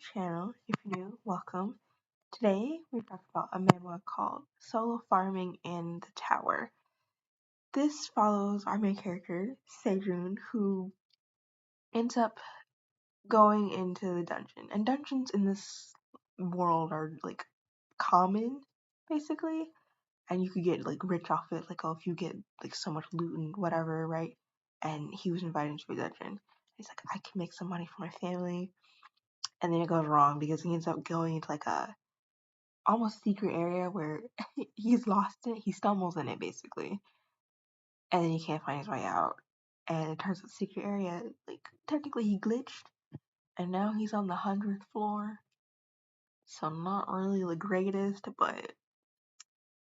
channel. If you're new, welcome. Today we talk about a memoir called Solo Farming in the Tower. This follows our main character, Sejun, who ends up going into the dungeon. And dungeons in this world are like common, basically. And you could get like rich off it, like if you get like so much loot and whatever, right? And he was invited into a dungeon. He's like, I can make some money for my family. And then it goes wrong because he ends up going into like a almost secret area where he's lost it. He stumbles in it basically, and then he can't find his way out. And it turns out the secret area, like technically he glitched, and now he's on the 100th floor. So not really the greatest, but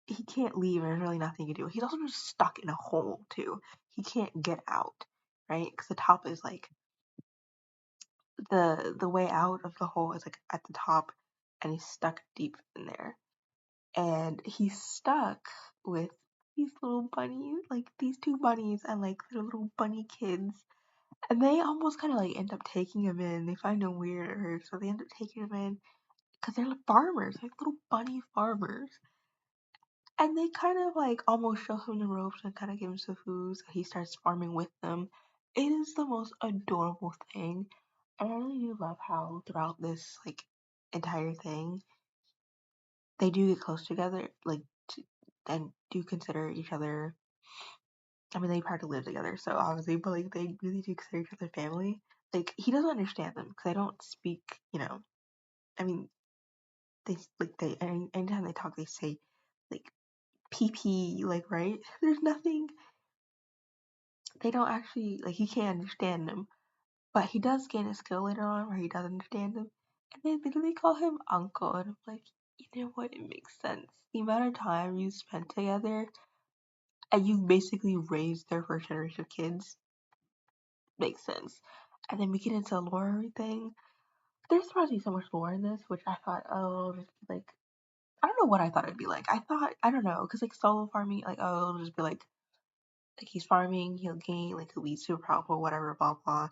he can't leave, and there's really nothing he can do. He's also just stuck in a hole too. He can't get out, right? Because the top is like the way out of the hole is like at the top, and he's stuck deep in there. And he's stuck with these little bunnies, like these two bunnies and like their little bunny kids. And they almost kind of like end up taking him in. They find him weird, so they end up taking him in because they're like farmers, like little bunny farmers. And they kind of like almost show him the ropes and kind of give him some food. So he starts farming with them. It is the most adorable thing. And I really do love how throughout this like entire thing, they do get close together, like, and do consider each other. I mean, they practically live together, so obviously, but like, they really do consider each other family. Like, he doesn't understand them because they don't speak, I mean, anytime they talk, they say, like, PP, like, right? There's nothing, they don't actually, like, he can't understand them. But he does gain a skill later on where he does understand them. And they literally call him uncle, and I'm like, you know what? It makes sense. The amount of time you spent together and you basically raised their first generation of kids makes sense. And then we get into lore and everything. There's probably so much lore in this, which I thought, oh, just like, I don't know what I thought it'd be like. I thought, I don't know, because like solo farming, like, oh, it'll just be like he's farming, he'll gain, like, he'll be super powerful, whatever, blah, blah.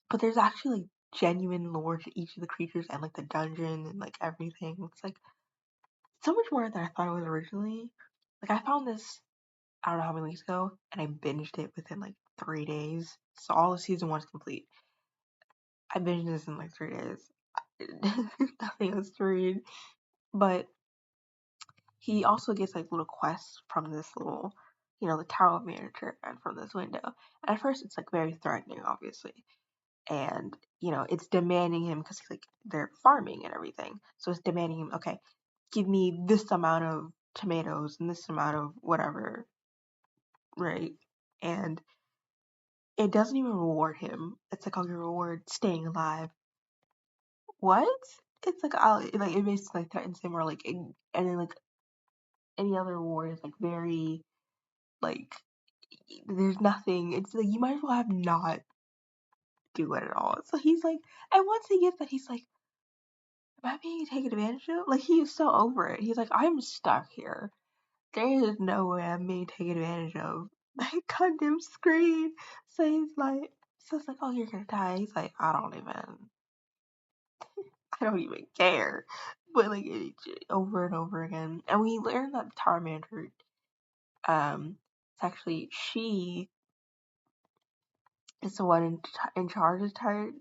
But there's actually like genuine lore to each of the creatures and like the dungeon and like everything. It's like so much more than I thought it was originally. Like, I found this I don't know how many weeks ago, and I binged it within like 3 days. So all of season one is complete. I binged this in like 3 days. There's nothing else to read. But he also gets like little quests from this little, the tower manager and from this window. And at first it's like very threatening, obviously. And, it's demanding him because like they're farming and everything. So it's demanding him, okay, give me this amount of tomatoes and this amount of whatever, right? And it doesn't even reward him. It's like, oh, your reward staying alive. What? It's like, like it basically like threatens him, or like, and then like any other reward is like very like there's nothing. It's like you might as well have not do it at all. So he's like, and once he gets that, he's like, am I being taken advantage of? Like, he is so over it. He's like, I'm stuck here. There is no way I'm being taken advantage of. Like, goddamn screen. So it's like, oh, you're gonna die. He's like, I don't even care. But like, over and over again. And we learn that the tower manager, it's actually, she is the one in charge of the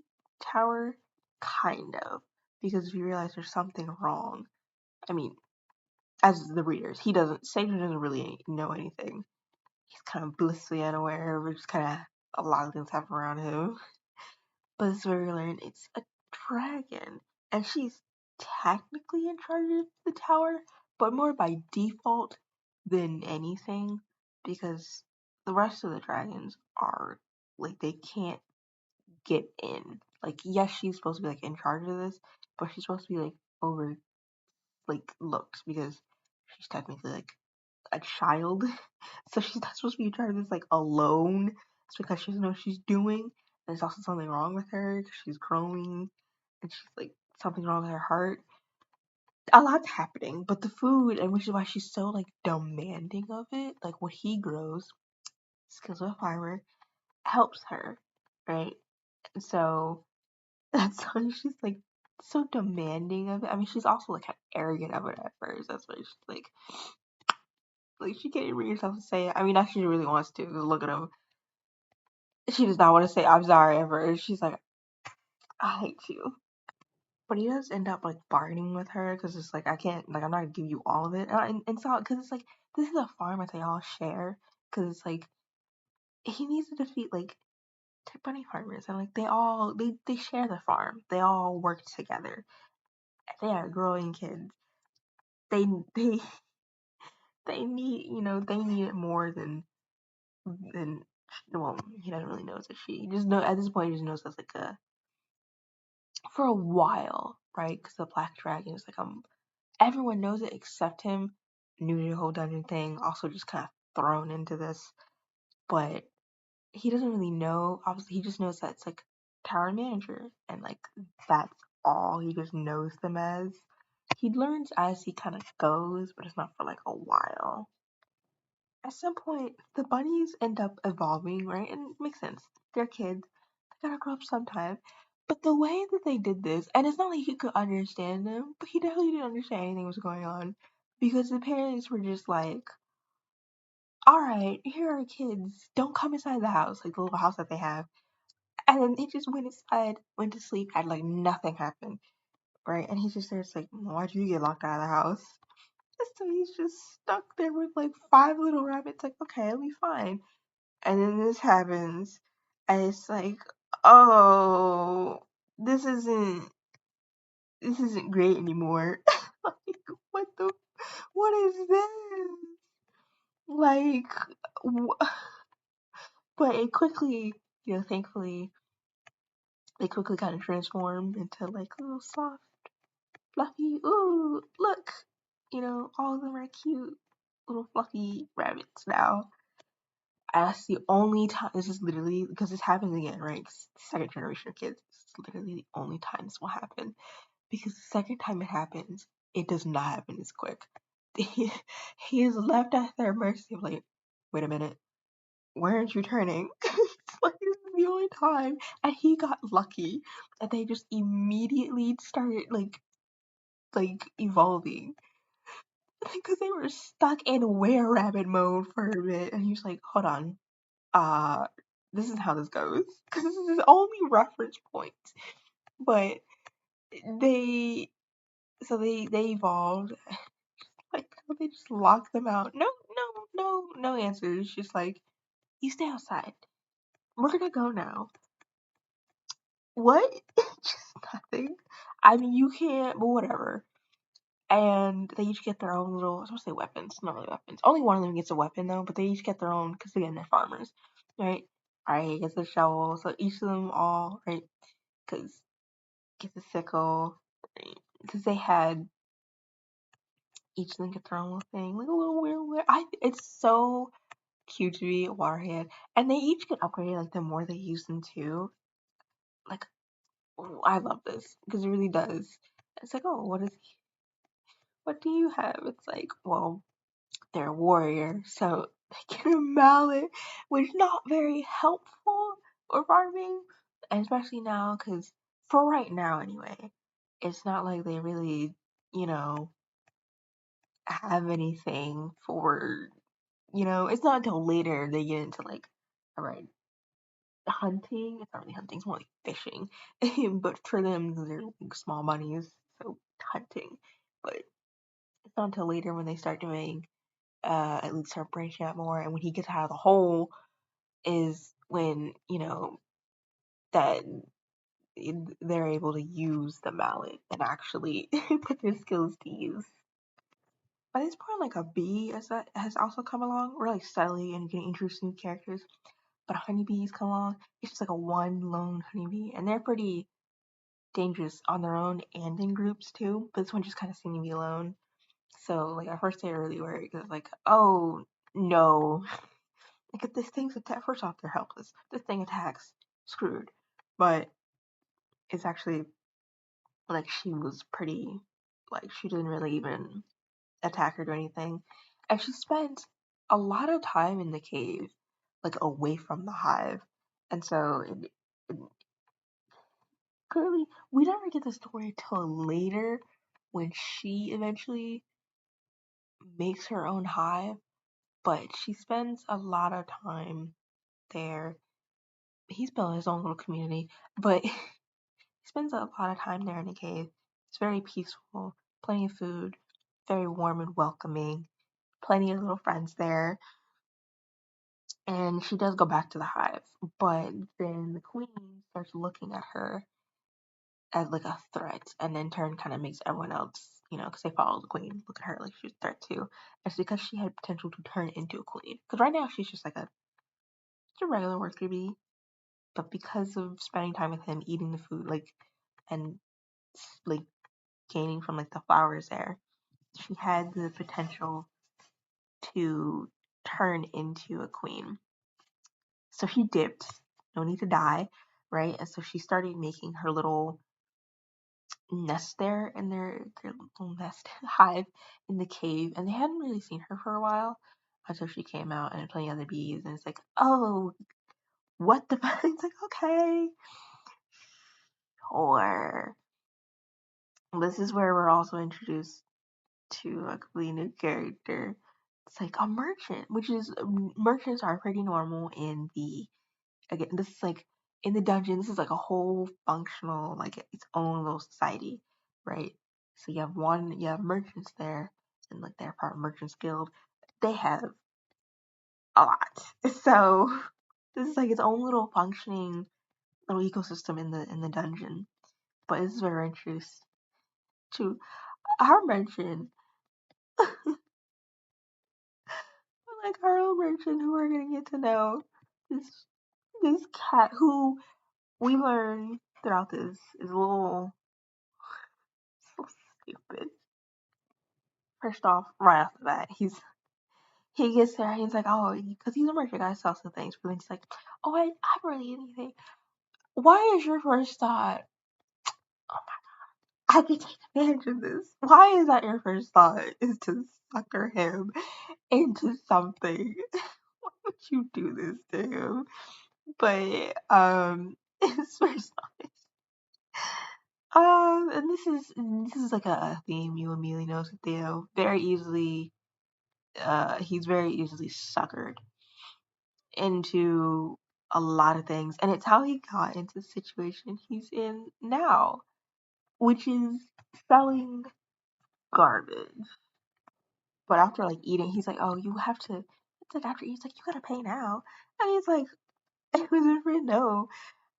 tower, kind of. Because we realize there's something wrong. I mean, as the readers, Satan doesn't really know anything. He's kind of blissfully unaware of just kind of a lot of things happen around him. But this is where we learn it's a dragon, and she's technically in charge of the tower, but more by default than anything, because the rest of the dragons are like they can't get in. Like, yes, she's supposed to be like in charge of this, but she's supposed to be like over like looked because she's technically like a child. So she's not supposed to be in charge of this like alone. It's because she doesn't know what she's doing. And there's also something wrong with her because she's growing and she's like something wrong with her heart. A lot's happening, but the food, and which is why she's so like demanding of it, like what he grows, skills of fiber, helps her, right? And so that's why she's like so demanding of it. I mean, she's also like kind of arrogant of it at first. That's why she's like she can't even bring herself to say it. I mean, now she really wants to. 'Cause look at him. She does not want to say I'm sorry ever. She's like, I hate you. But he does end up like bargaining with her because it's like I can't like I'm not gonna give you all of it. And so because it's like this is a farm that they all share because it's like he needs to defeat like 10 bunny farmers and like they share the farm. They all work together. They are growing kids. They they they need they need it more than well he doesn't really know it's a she. He just know at this point he just knows it's like a for a while, right? Because the black dragon is like everyone knows it except him. Knew the whole dungeon thing. Also just kind of thrown into this, but he doesn't really know. Obviously, he just knows that it's like tower manager, and like that's all. He just knows them as. He learns as he kind of goes, but it's not for like a while. At some point, the bunnies end up evolving, right? And it makes sense. They're kids. They gotta grow up sometime. But the way that they did this, and it's not like he could understand them, but he definitely didn't understand anything was going on. Because the parents were just like, alright, here are kids. Don't come inside the house, like the little house that they have. And then they just went inside, went to sleep, and like nothing happened. Right? And he's just there, it's like, why'd you get locked out of the house? So he's just stuck there with like 5 little rabbits, like, okay, I'll be fine. And then this happens, and it's like, oh, this isn't great anymore. Like, what is this? Like, but it quickly, thankfully, they quickly kind of transformed into like little soft, fluffy. Ooh, look, all of them are cute little fluffy rabbits now. And that's the only time. This is literally because this happens again, right? 'Cause second generation of kids. This is literally the only time this will happen. Because the second time it happens, it does not happen as quick. He is left at their mercy. Of like, wait a minute, where aren't you turning? It's like this is the only time, and he got lucky that they just immediately started like evolving because they were stuck in were rabbit mode for a bit, and he was like, hold on, uh, this is how this goes because this is his only reference point. But they they evolved. Like they just locked them out. No answers. Just like you stay outside. We're gonna go now. What? Just nothing. I mean, you can't, but whatever. And they each get their own little, I was gonna say weapons, not really weapons. Only one of them gets a weapon though, but they each get their own, because again, they're farmers, right? Alright, he gets a shovel, so each of them all, right? Because gets a sickle, right? Because they had, each of them get their own little thing, like a little weird. It's so cute to be a waterhead, and they each get upgraded, like the more they use them too. Like, I love this, because it really does. It's like, oh, what do you have? It's like, well, they're a warrior, so they get a mallet, which is not very helpful for farming, and especially now, because for right now anyway, it's not like they really, you know, have anything for, it's not until later they get into like, alright, hunting. It's not really hunting, it's more like fishing, but for them, they're like small bunnies, so hunting, but it's not until later when they start doing at least start branching out more. And when he gets out of the hole, is when that they're able to use the mallet and actually put their skills to use. By this point, like a bee has also come along, really subtly and getting introduced new characters. But honeybees come along. It's just like a one lone honeybee, and they're pretty dangerous on their own and in groups too. But this one just kind of seemed to be alone. So like at first they were really worried because like, oh no, like if this thing's attack, first off they're helpless. This thing attacks, screwed. But it's actually like she was pretty, like she didn't really even attack or do anything, and she spent a lot of time in the cave, like away from the hive, and so clearly we never get the story till later when she eventually makes her own hive, but she spends a lot of time there. He's built his own little community, but he spends a lot of time there in the cave. It's very peaceful, plenty of food, very warm and welcoming, plenty of little friends there. And she does go back to the hive, but then the queen starts looking at her as like a threat, and in turn kind of makes everyone else, because they follow the queen, look at her like she's a threat too. It's because she had potential to turn into a queen. Because right now she's just like a regular worker bee, but because of spending time with him, eating the food, like, and like gaining from like the flowers there, she had the potential to turn into a queen. So she dipped, no need to die, right? And so she started making her little nest there in their little nest hive in the cave, and they hadn't really seen her for a while until she came out and plenty of other bees, and it's like, oh, what the fuck? It's like, okay. Or this is where we're also introduced to a completely new character. It's like a merchant, which is merchants are pretty normal in the, again, this is like in the dungeon, this is like a whole functional, like its own little society, right? So you have merchants there, and like they're part of Merchants Guild. They have a lot. So this is like its own little functioning little ecosystem in the dungeon. But this is where we're introduced to our merchant, like our own merchant, who we're gonna get to know. This this cat who we learn throughout this is a little so stupid. First off, right off the bat, he gets there, he's like, oh, because he's a merchant guy, sells some things, but then he's like, oh, I don't really need anything. Why is your first thought, oh my, I can take advantage of this? Why is that your first thought, is to sucker him into something? Why would you do this to him? But his first thought, and this is like a theme you immediately notice with Theo. Very easily, he's very easily suckered into a lot of things, and it's how he got into the situation he's in now, which is selling garbage. But after like eating, he's like, "Oh, you have to." It's like after he's like, "You gotta pay now," and he's like, "It was a friend, no."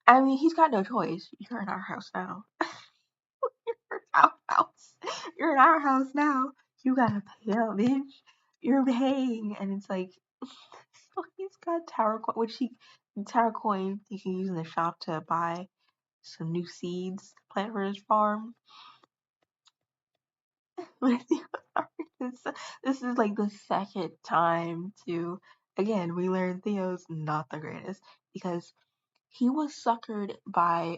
I mean, he's got no choice. You're in our house now. You're in our house. You're in our house now. You gotta pay up, bitch. You're paying, and it's like, so he's got tower coin, which tower coin he can use in the shop to buy some new seeds to plant for his farm. this, this is like the second time to, again, we learn Theo's not the greatest because he was suckered by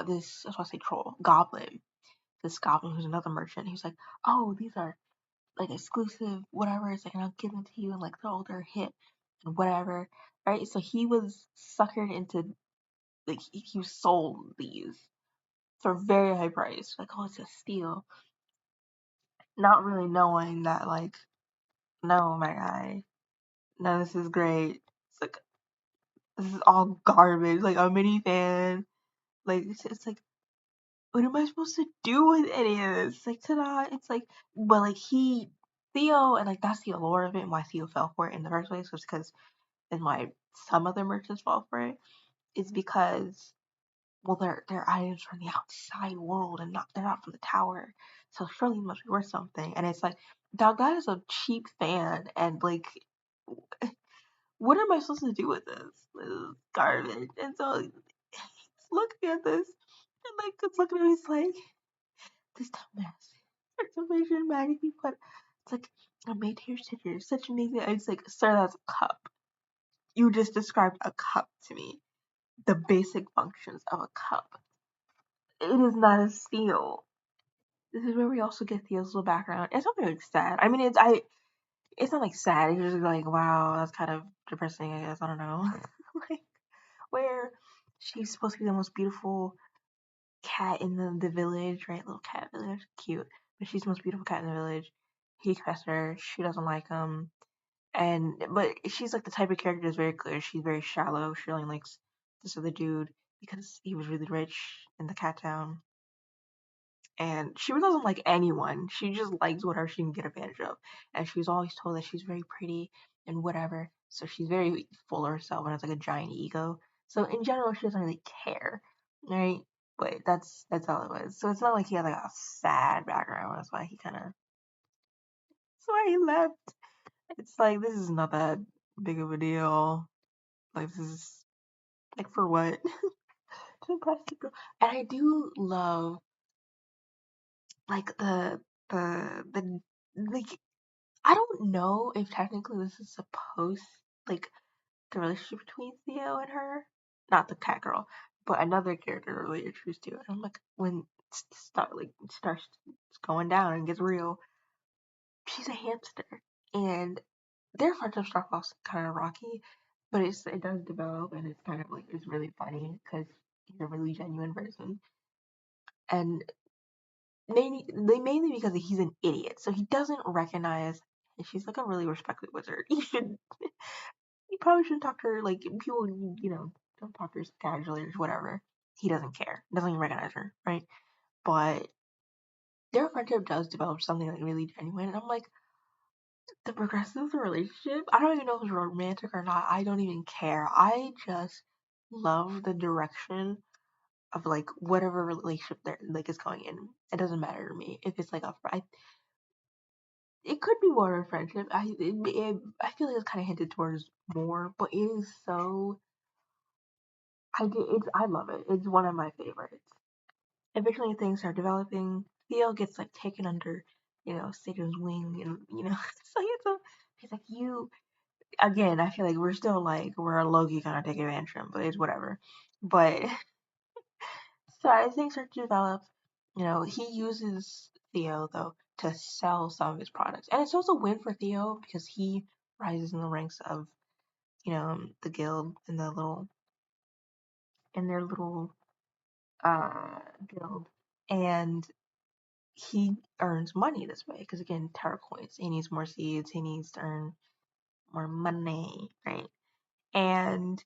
this, I was gonna say troll, goblin. This goblin who's another merchant. He's like, oh, these are like exclusive, whatever. It's like, and I'll give them to you, and like they're their hit and whatever, right? So he was suckered into, like, he was sold these for a very high price. Like, oh, it's a steal, not really knowing that, like, no, my guy, no, this is great. It's like, this is all garbage. Like a minivan. Like it's like, what am I supposed to do with any of this? Like to not, it's like, but like Theo, and like that's the allure of it, and why Theo fell for it in the first place was because, and why some other merchants fall for it is because, well, they're items from the outside world and not, they're not from the tower, so surely it must be worth something. And it's like, dog, that is a cheap fan, and like, what am I supposed to do with this? This is garbage. And so he's looking at this, and like it's looking at me, he's like, this dumbass. For some reason, Maggie put, it's like, I made hair stitchers, such amazing. It's like, sir, that's a cup. You just described a cup to me. The basic functions of a cup. It is not a steal. This is where we also get Theo's little background. It's not really sad. I mean, it's not like sad. It's just like, wow, that's kind of depressing, I guess. I don't know. Like, where she's supposed to be the most beautiful cat in the village, right? Little cat village, cute. But she's the most beautiful cat in the village. He trusts her. She doesn't like him. But she's like the type of character that's very clear. She's very shallow. She only likes this other dude because he was really rich in the cat town. And she doesn't like anyone. She just likes whatever she can get advantage of. And she's always told that she's very pretty and whatever. So she's very full of herself and has like a giant ego. So in general, she doesn't really care, right? But that's all it was. So it's not like he had like a sad background. That's why that's why he left. It's like this is not that big of a deal. Like this is like for what? To impress the girl. And I do love like the like I don't know if technically this is supposed like the relationship between Theo and her, not the cat girl, but another character really introduced to. And I'm like, when it starts going down and gets real, she's a hamster, and their friendship starts off kind of rocky, but it does develop, and it's kind of like it's really funny because he's a really genuine person, and mainly because he's an idiot, so he doesn't recognize. And she's like a really respected wizard. You probably shouldn't talk to her like people, don't talk to her casually or whatever. He doesn't care, doesn't even recognize her, right? But their friendship does develop something like really genuine, and I'm like, the progression of the relationship. I don't even know if it's romantic or not. I don't even care. I just love the direction of like whatever relationship there like is going in. It doesn't matter to me if it's like it could be more of a friendship. I feel like it's kind of hinted towards more, but it is so I love it. It's one of my favorites. Eventually things are developing. Theo gets like taken under, Sejun's wing, and so he's like you again. I feel like we're still like we're a Loki kind of take advantage of him, but it's whatever. But so as things start to develop, he uses Theo though to sell some of his products, and it's also a win for Theo because he rises in the ranks of the guild in their little guild, and he earns money this way because again, Terra coins. He needs more seeds. He needs to earn more money, right? And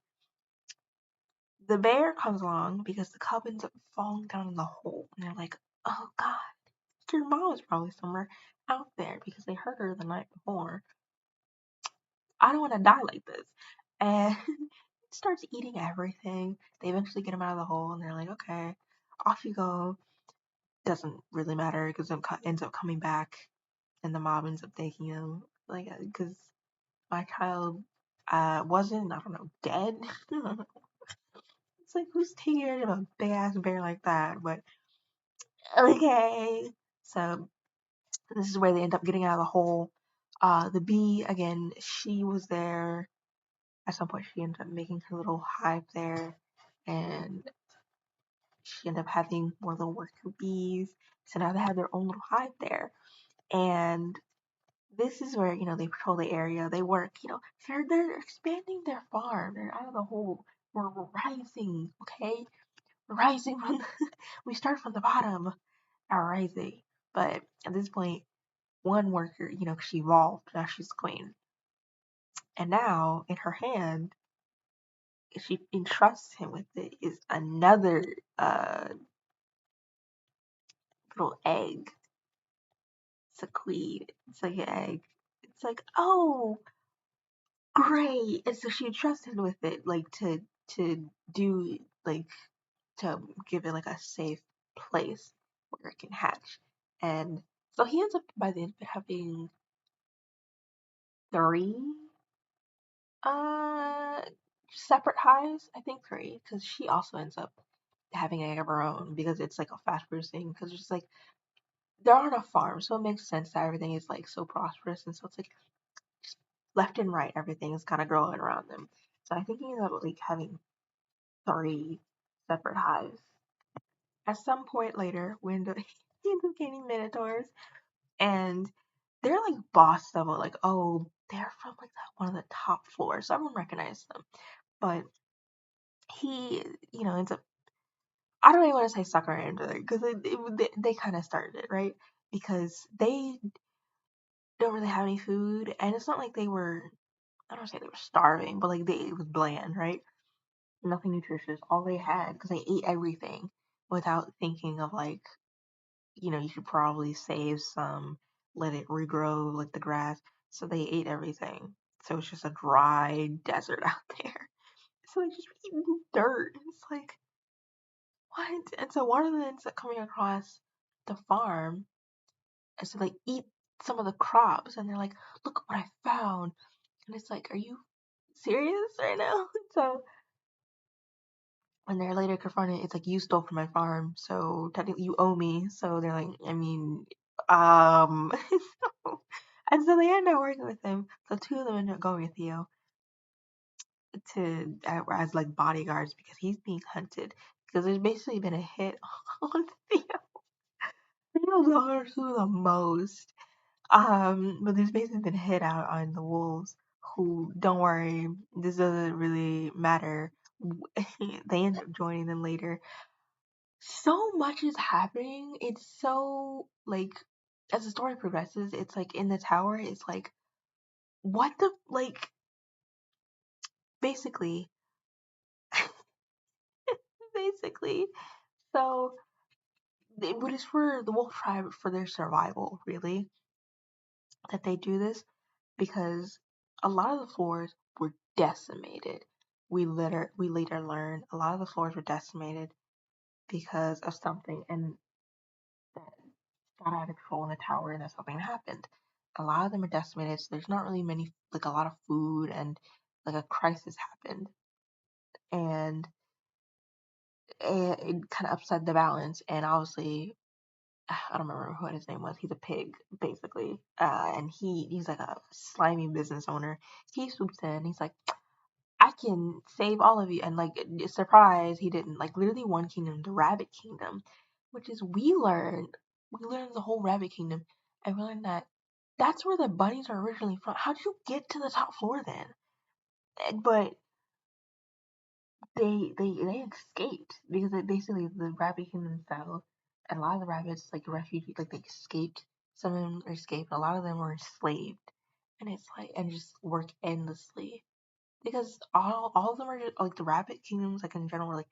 the bear comes along because the cub ends up falling down in the hole, and they're like, "Oh God, your mom is probably somewhere out there because they hurt her the night before. I don't want to die like this." And it starts eating everything. They eventually get him out of the hole, and they're like, "Okay, off you go." Doesn't really matter because it ends up coming back, and the mom ends up taking him, like, because my child wasn't, I don't know, dead. It's like, who's taking care of a big ass bear like that? But okay. So this is where they end up getting out of the hole. The bee again, she was there at some point. She ended up making her little hive there, and she ended up having more little worker bees. So now they have their own little hive there, and this is where they patrol the area. They work. They're expanding their farm. They're out of the hole. We're rising. Okay, we're rising from. We start from the bottom. Are rising, but at this point, one worker, she evolved. Now she's queen, and now in her hand, she entrusts him with it is another little egg. It's a queen. It's like an egg. It's like, oh, great. And so she entrusted with it, like to do like to give it like a safe place where it can hatch. And so he ends up by the end of it having three uh separate hives. I think three, because she also ends up having an egg of her own because it's like a fast producing because it's just like they're on a farm, so it makes sense that everything is like so prosperous, and so it's like just left and right everything is kind of growing around them. So I think he ended up like having three separate hives. At some point later, Window he ends up gaining minotaurs, and they're like boss level, like oh they're from like one of the top floors, so everyone recognizes them. But he, ends up I don't even want to say sucker into it because they kind of started it, right? Because they don't really have any food, and it's not like they were. I don't say they were starving, but like it was bland, right? Nothing nutritious. All they had because they ate everything without thinking of like, you should probably save some, let it regrow like the grass. So they ate everything. So it's just a dry desert out there. So they just eating dirt. It's like, what? And so one of them ends up coming across the farm, and so they eat some of the crops, and they're like, "Look what I found!" And it's like, "Are you serious right now?" So when they're later confronted, it's like, "You stole from my farm, so technically you owe me." So they're like, I mean, um, so, and so they end up working with him. So two of them end up going with Theo as like bodyguards because he's being hunted because there's basically been a hit on Theo. Theo's honestly the most. But there's basically been a hit out on the wolves who, don't worry, this doesn't really matter. They end up joining them later. So much is happening. It's so like as the story progresses, it's like in the tower, it's like what the like basically basically. So it is for the wolf tribe for their survival, really, that they do this because a lot of the floors were decimated. We later learned a lot of the floors were decimated because of something and that got out of control in the tower and that something happened. A lot of them are decimated, so there's not really many like a lot of food and like a crisis happened and it kind of upset the balance and obviously I don't remember what his name was. He's a pig, basically, and he's like a slimy business owner. He swoops in. He's like, I can save all of you. And like, surprise, he didn't. Like, literally, one kingdom, the Rabbit Kingdom, which is we learned the whole Rabbit Kingdom, and we learned that that's where the bunnies are originally from. How did you get to the top floor then? But they escaped because basically the Rabbit Kingdom fell, and a lot of the rabbits like refugees, like they escaped. Some of them escaped. A lot of them were enslaved, and it's like and just work endlessly because all of them are just like the rabbit kingdoms, like in general, like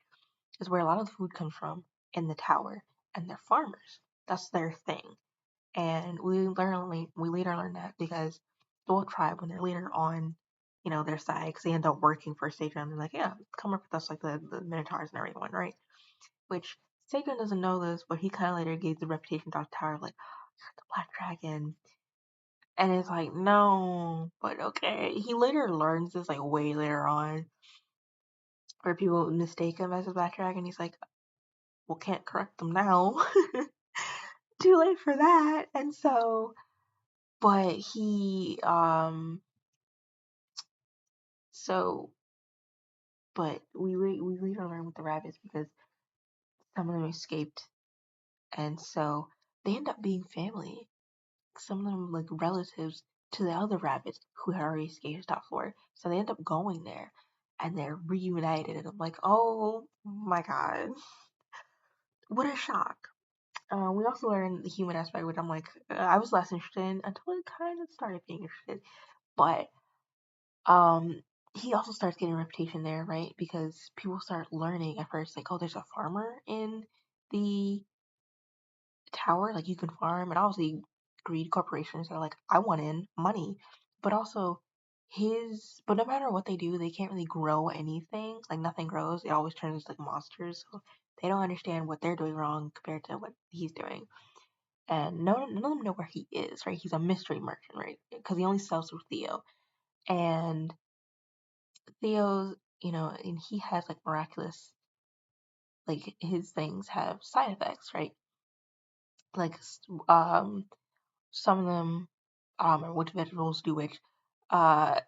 is where a lot of the food comes from in the tower, and they're farmers. That's their thing. And we later learn that because the wolf tribe, when they're later on, their side, because they end up working for Sejun, they're like, yeah, come work with us, like the Minotaurs and everyone, right? Which Sejun doesn't know this, but he kind of later gave the reputation to the tower, of like, the Black Dragon. And it's like, no, but okay. He later learns this, like, way later on, where people mistake him as a Black Dragon. He's like, well, can't correct them now. Too late for that. And so, but so, but we later learn with the rabbits because some of them escaped, and so they end up being family. Some of them like relatives to the other rabbits who had already escaped the top floor. So they end up going there, and they're reunited. And I'm like, oh my god, what a shock! We also learned the human aspect, which I'm like, I was less interested in until I kind of started being interested. But Um, he also starts getting a reputation there, right? Because people start learning at first, like, oh, there's a farmer in the tower, like you can farm, and obviously greed corporations are like, I want in money, but also but no matter what they do, they can't really grow anything. Like nothing grows. It always turns into like monsters. So they don't understand what they're doing wrong compared to what he's doing. And none of them know where he is, right? He's a mystery merchant, right? Because he only sells through Theo. And Theo's, and he has like miraculous, like his things have side effects, right? Like, some of them, or which vegetables do which, uh,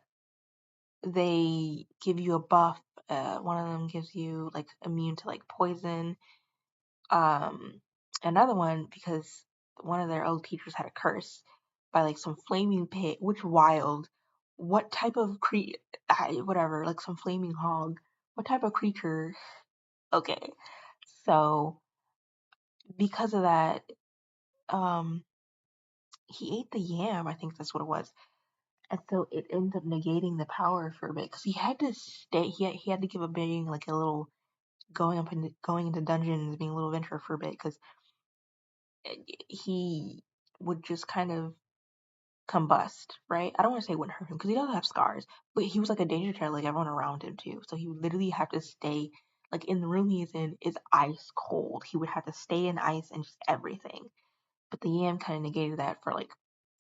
they give you a buff. One of them gives you like immune to like poison. Um, Another one because one of their old teachers had a curse by like some flaming pit, which wild. What type of whatever, like some flaming hog. What type of creature? Okay. So because of that, um, he ate the yam. I think that's what it was, and so it ends up negating the power for a bit because he had to stay. He had to give up being like a little going into dungeons, being a little adventurer for a bit because he would just kind of combust, right? I don't want to say it wouldn't hurt him because he doesn't have scars, but he was like a danger to like everyone around him too. So he would literally have to stay like in the room he's in is ice cold. He would have to stay in ice and just everything. But the yam kind of negated that for like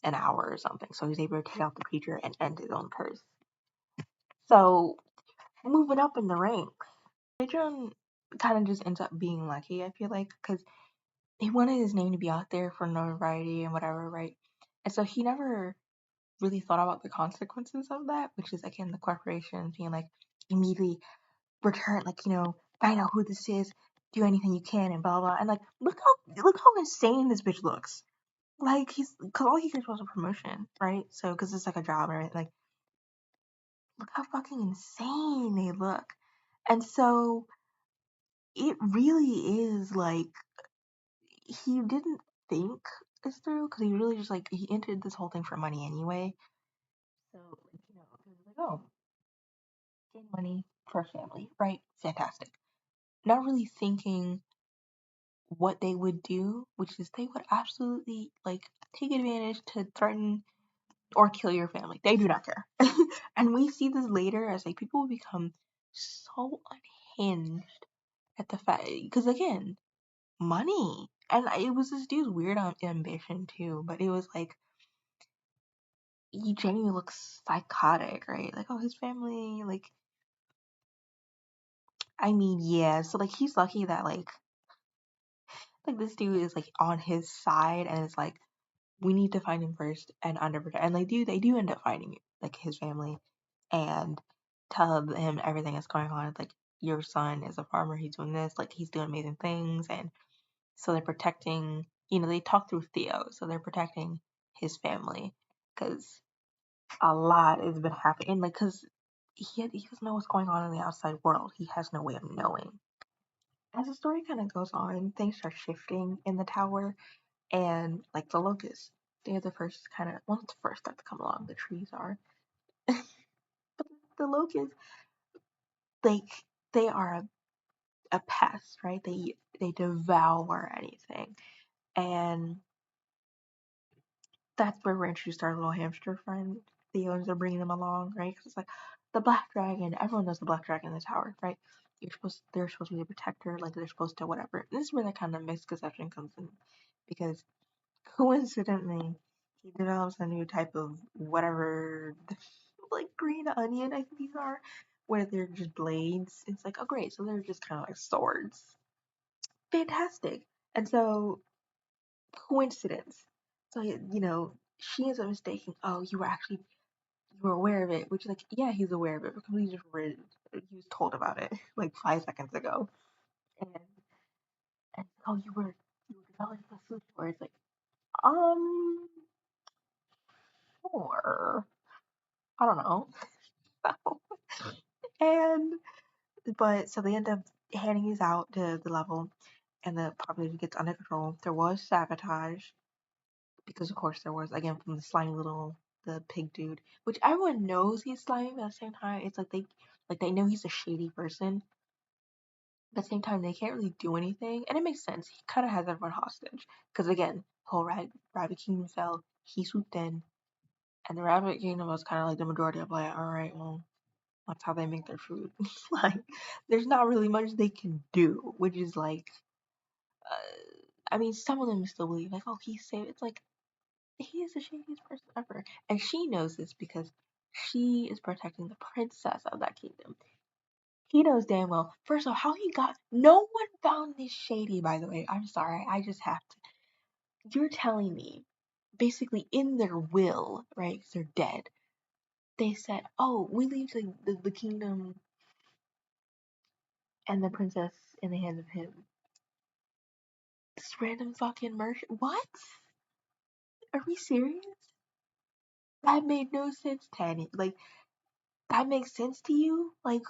an hour or something. So he was able to take out the creature and end his own curse. So moving up in the ranks, Sejun kind of just ends up being lucky, I feel like, because he wanted his name to be out there for notoriety and whatever, right? And so he never really thought about the consequences of that, which is again the corporation being like immediately return, like find out who this is, do anything you can, and blah blah. And like look how insane this bitch looks. Like he's because all he cares was a promotion, right? So because it's like a job, right? Like look how fucking insane they look, and so it really is like he didn't think this through because he really just like he entered this whole thing for money anyway. So like he was like, oh, gain money for a family, right? Fantastic. Not really thinking what they would do, which is they would absolutely like take advantage to threaten or kill your family. They do not care. And we see this later as like people become so unhinged at the fact because again, money. And it was this dude's weird ambition too, but it was like he genuinely looks psychotic, right? Like, oh, his family, like, I mean, yeah. So like, he's lucky that like this dude is like on his side and it's like we need to find him first and underprotect. And they do end up finding like his family and tell him everything that's going on. It's like your son is a farmer, he's doing this, like he's doing amazing things, and so they're protecting. They talk through Theo, so they're protecting his family because a lot has been happening. Like, because he doesn't know what's going on in the outside world. He has no way of knowing. As the story kind of goes on, things start shifting in the tower, and like the locusts, they're the first kind of well, not the first start to come along. The trees are, but the locusts, like they are a pest, right? They devour anything, and that's where we're introduced to our little hamster friend. The owners are bringing them along, right? Because it's like the black dragon. Everyone knows the black dragon in the tower, right? They're supposed to be the protector, like they're supposed to whatever. This is where that kind of misconception comes in, because coincidentally, he develops a new type of whatever, like green onion, I think these are, where they're just blades. It's like, oh great, so they're just kind of like swords. Fantastic. And so, coincidence. So, she ends up mistaking, oh, you were aware of it, which, like, yeah, he's aware of it, but completely different. He was told about it, like, 5 seconds ago. And, oh, you were developing the food for it. It's like, um, sure. I don't know. And but so they end up handing these out to the level, and the population gets under control. There was sabotage because, of course, there was again from the slimy little the pig dude, which everyone knows he's slimy, but at the same time, it's like they know he's a shady person. But at the same time, they can't really do anything, and it makes sense. He kind of has everyone hostage because again, whole rabbit kingdom fell. He swooped in, and the rabbit kingdom was kind of like the majority of like, all right, well, that's how they make their food. Like, there's not really much they can do, which is like, I mean, some of them still believe, like, oh, he's safe. It's like, he is the shadiest person ever. And she knows this because she is protecting the princess of that kingdom. He knows damn well, first of all, how he got, no one found this shady, by the way. I'm sorry, I just have to. You're telling me, basically, in their will, right, 'cause they're dead, they said, oh, we leave the kingdom and the princess in the hands of him. This random fucking merchant. What? Are we serious? That made no sense, Tanny. Like, that makes sense to you? Like,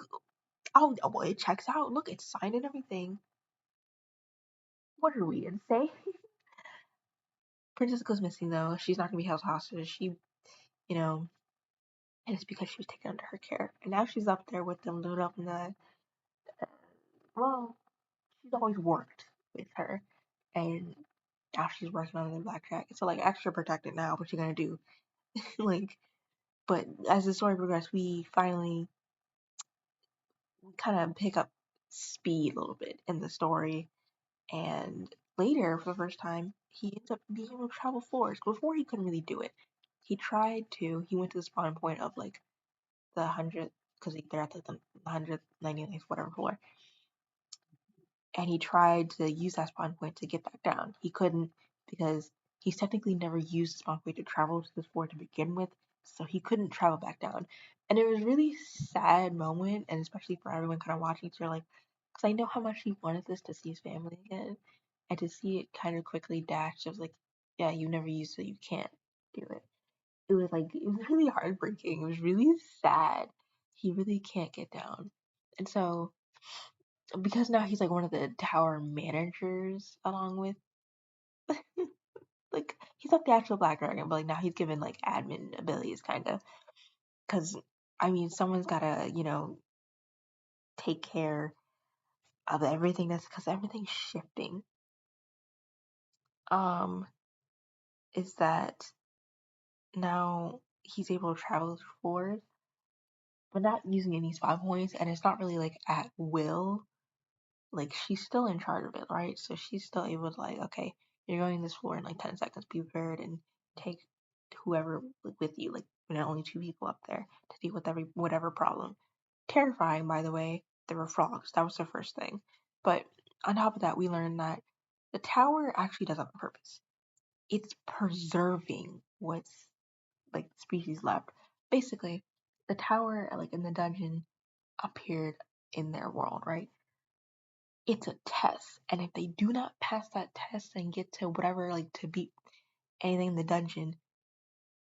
oh, well, it checks out. Look, it's signed and everything. what did we say? Princess goes missing though. She's not gonna be held hostage. You know, and it's because she was taken under her care. And now she's up there with them, loaded up in the. Well, she's always worked with her, and now she's working on the blackjack. So like extra protected now. What you gonna do? Like, but as the story progresses, we finally kind of pick up speed a little bit in the story, and later, for the first time, he ends up being able to travel floors. Before he couldn't really do it. He tried to. He went to the spawn point of like the 100, because they're at the 199th whatever floor, and he tried to use that spawn point to get back down. He couldn't because he's technically never used the spawn point to travel to this floor to begin with, so he couldn't travel back down. And it was a really sad moment, and especially for everyone kind of watching, so like, because I know how much he wanted this to see his family again, and to see it kind of quickly dashed. I was like, yeah, you never used it, you can't do it. It was like, it was really heartbreaking. It was really sad. He really can't get down. And so, because now he's like one of the tower managers, along with, like, he's not the actual Black Dragon, but like now he's given like admin abilities, kind of. Because, I mean, someone's gotta, take care of everything because everything's shifting. Um, is that now he's able to travel through floors, but not using any spot points, and it's not really like at will. Like, she's still in charge of it, right? So she's still able to, like, okay, you're going this floor in like 10 seconds, be prepared and take whoever like, with you, like, only two people up there to deal with whatever problem. Terrifying, by the way. There were frogs. That was the first thing. But on top of that, we learned that the tower actually does have a purpose. It's preserving what's like species left. Basically, the tower, like in the dungeon, appeared in their world, right? It's a test, and if they do not pass that test and get to whatever, like to beat anything in the dungeon,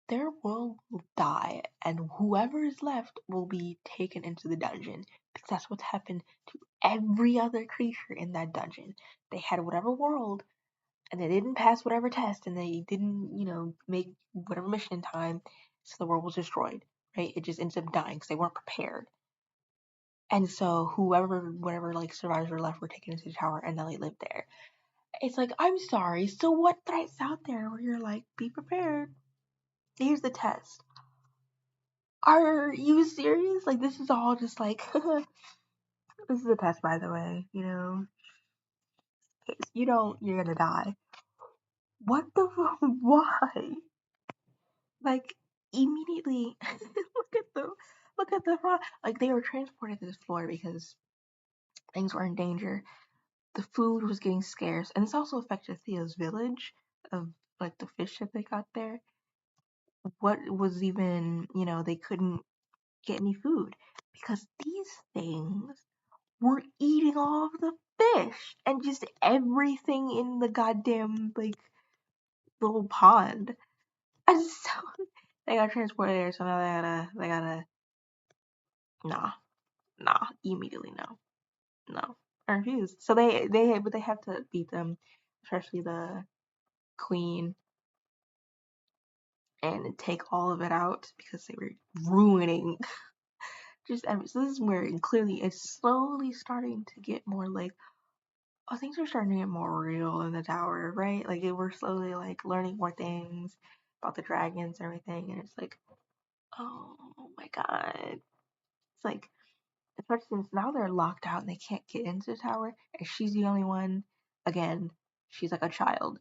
their world will die, and whoever is left will be taken into the dungeon, because that's what's happened to every other creature in that dungeon. They had whatever world, and they didn't pass whatever test, and they didn't, make whatever mission in time, so the world was destroyed, right? It just ends up dying because they weren't prepared. And so whatever like survivors were left were taken into the tower, and now they live there. It's like, I'm sorry. So what threats out there where you're like, be prepared? Here's the test. Are you serious? Like, this is all just like, this is a test, by the way. If you don't, you're gonna die. What the why? Like, immediately, look at the front. Like, they were transported to this floor because things were in danger. The food was getting scarce, and this also affected Theo's village of like the fish that they got there. What was even, they couldn't get any food because these things were eating all of the fish and just everything in the goddamn like little pond. And so they got transported there, so now they gotta nah, immediately no. No. I refuse. So they have to beat them, especially the queen, and take all of it out because they were ruining just so this is where clearly it's slowly starting to get more like, oh, things are starting to get more real in the tower, right? Like we're slowly like learning more things about the dragons and everything, and it's like, oh my god. It's like, especially since now they're locked out and they can't get into the tower, and she's the only one. Again, she's like a child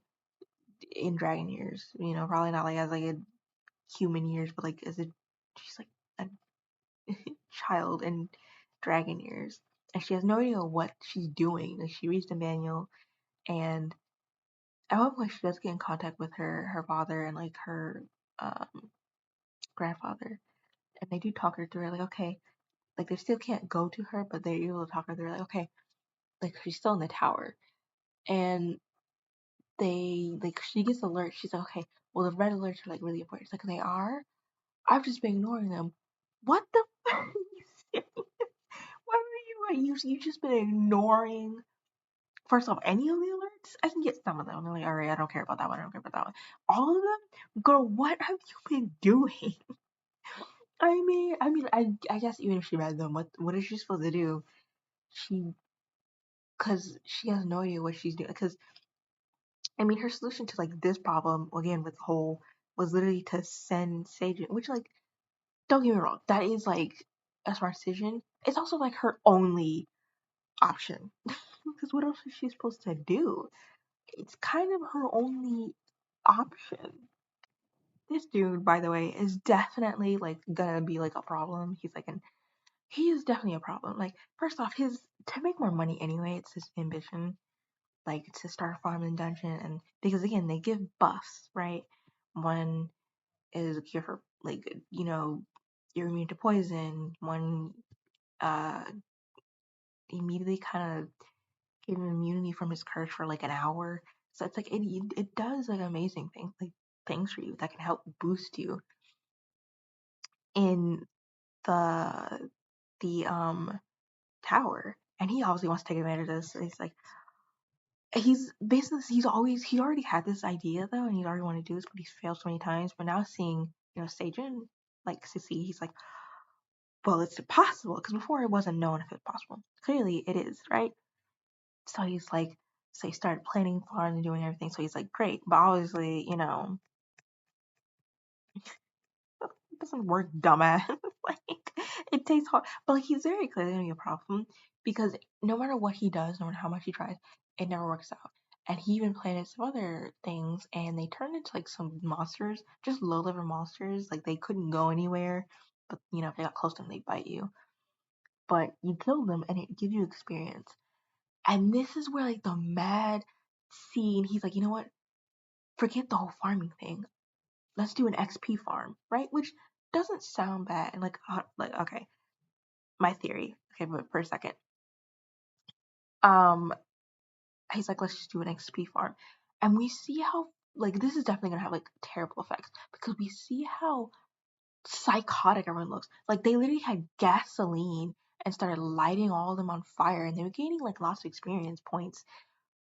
in dragon years, probably not like as like a human years, but like as a she's like a child in dragon years, and she has no idea what she's doing. Like, she reads the manual, and at one point she does get in contact with her father and like her um grandfather, and they do talk her through it. Like, okay, like they still can't go to her, but they're able to talk her through. Like, okay, like she's still in the tower, and they like she gets alert. She's like, okay, well the red alerts are like really important. It's like, they are. I've just been ignoring them. What the? Why are you just been ignoring First off, any of the alerts, I can get some of them. I'm like, all right, I don't care about that one. I don't care about that one. All of them, girl, what have you been doing? I guess even if she read them, what is she supposed to do? She, cause she has no idea what she's doing. Cause I mean, her solution to like this problem again with the whole was literally to send Sejun, which like don't get me wrong, that is like a smart decision. It's also like her only option. Because what else is she supposed to do? It's kind of her only option. This dude, by the way, is definitely like gonna be like a problem. He is definitely a problem. Like, first off, his to make more money anyway, it's his ambition, like to start a farm in dungeon, and because again they give buffs, right? One is a cure for like you're immune to poison. One uh immediately kind of gave him immunity from his curse for like an hour. So it's like it does like amazing things, like things for you that can help boost you in the tower. And he obviously wants to take advantage of this. So he's like he's basically he already had this idea though, and he's already wanted to do this, but he's failed so many times. But now seeing Sejun like succeed, he's like, well, it's possible because before it wasn't known if it's possible. Clearly, it is, right? So he's like, so he started planning for and doing everything. So he's like, great, but obviously, it doesn't work, dumbass. Like, it takes hard, but like he's very clearly gonna be a problem because no matter what he does, no matter how much he tries, it never works out. And he even planted some other things, and they turned into like some monsters, just low level monsters. Like they couldn't go anywhere, but if they got close to them, they bite you. But you kill them, and it gives you experience. And this is where like the mad scene. He's like, you know what? Forget the whole farming thing. Let's do an XP farm, right? Which doesn't sound bad. And like okay, my theory. Okay, but for a second, um, he's like, let's just do an XP farm, and we see how like this is definitely gonna have like terrible effects because we see how psychotic everyone looks. Like they literally had gasoline and started lighting all of them on fire, and they were gaining like lots of experience points,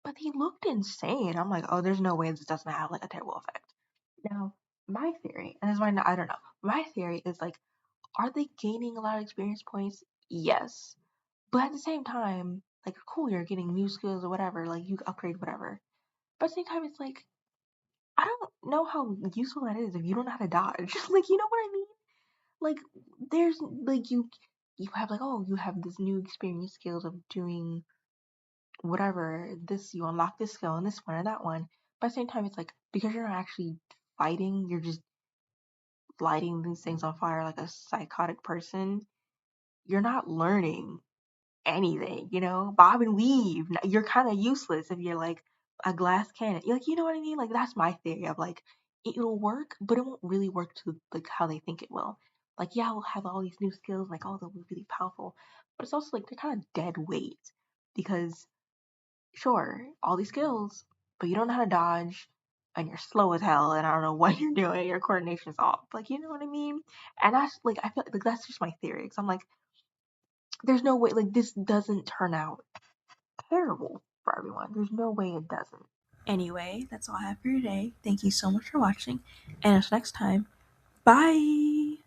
but he looked insane. I'm like, oh, there's no way this doesn't have like a terrible effect. Now, my theory, and this is why I don't know. My theory is like, are they gaining a lot of experience points? Yes. But at the same time, like, cool, you're getting new skills or whatever, like, you upgrade whatever. But at the same time, it's like, I don't know how useful that is if you don't know how to dodge. Like, you know what I mean? Like, there's, like, you have, like, oh, you have this new experience skills of doing whatever, this, you unlock this skill and this one and that one. But at the same time, it's like, because you're not actually fighting, you're just lighting these things on fire like a psychotic person, you're not learning anything, Bob and weave. You're kind of useless if you're like a glass cannon. Like, you know what I mean? Like, that's my theory of like, it'll work, but it won't really work to like how they think it will. Like, yeah, we'll have all these new skills, like, oh, they'll be really powerful. But it's also like they're kind of dead weight because, sure, all these skills, but you don't know how to dodge and you're slow as hell and I don't know what you're doing. Your coordination's off. Like, you know what I mean? And that's like, I feel like that's just my theory. Because I'm like, there's no way, like, this doesn't turn out terrible for everyone. There's no way it doesn't. Anyway, that's all I have for you today. Thank you so much for watching. And until next time, bye!